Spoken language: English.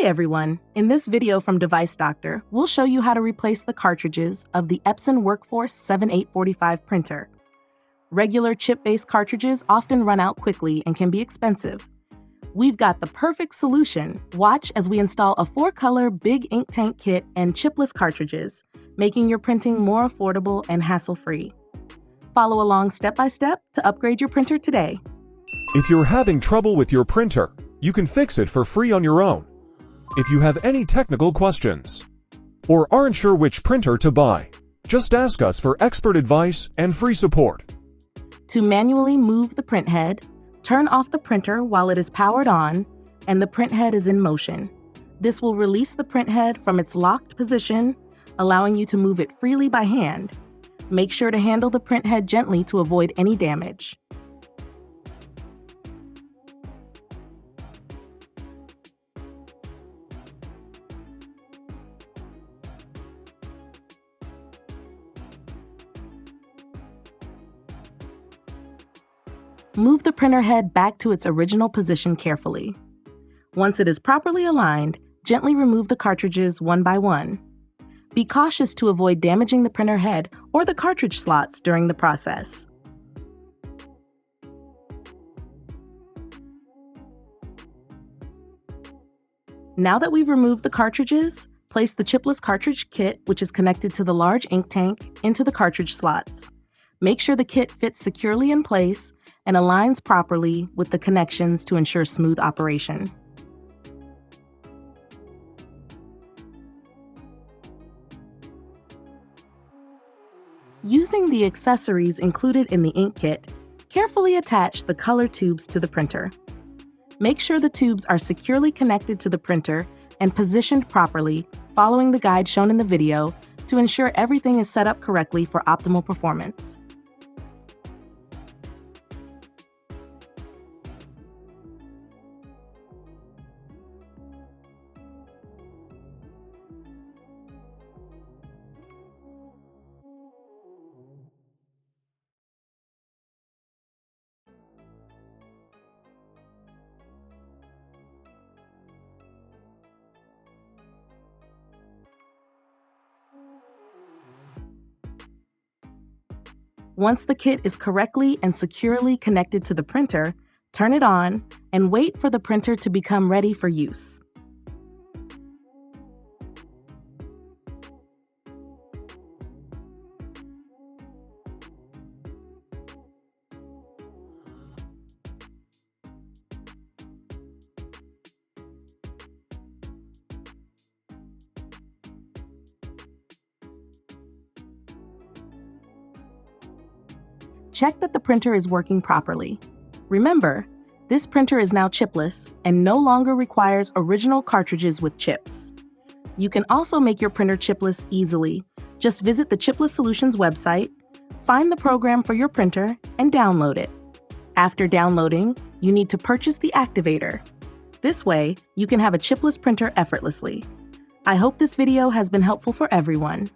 Hi everyone! In this video from Device Doctor, we'll show you how to replace the cartridges of the Epson WorkForce 7845 printer. Regular chip-based cartridges often run out quickly and can be expensive. We've got the perfect solution. Watch as we install a 4-color big ink tank kit and chipless cartridges, making your printing more affordable and hassle-free. Follow along step-by-step to upgrade your printer today. If you're having trouble with your printer, you can fix it for free on your own. If you have any technical questions or aren't sure which printer to buy, just ask us for expert advice and free support. To manually move the print head, turn off the printer while it is powered on and the print head is in motion. This will release the print head from its locked position, allowing you to move it freely by hand. Make sure to handle the print head gently to avoid any damage. Move the printer head back to its original position carefully. Once it is properly aligned, gently remove the cartridges one by one. Be cautious to avoid damaging the printer head or the cartridge slots during the process. Now that we've removed the cartridges, place the chipless cartridge kit, which is connected to the large ink tank, into the cartridge slots. Make sure the kit fits securely in place and aligns properly with the connections to ensure smooth operation. Using the accessories included in the ink kit, carefully attach the color tubes to the printer. Make sure the tubes are securely connected to the printer and positioned properly, following the guide shown in the video to ensure everything is set up correctly for optimal performance. Once the kit is correctly and securely connected to the printer, turn it on and wait for the printer to become ready for use. Check that the printer is working properly. Remember, this printer is now chipless and no longer requires original cartridges with chips. You can also make your printer chipless easily. Just visit the Chipless Solutions website, find the program for your printer, and download it. After downloading, you need to purchase the activator. This way, you can have a chipless printer effortlessly. I hope this video has been helpful for everyone.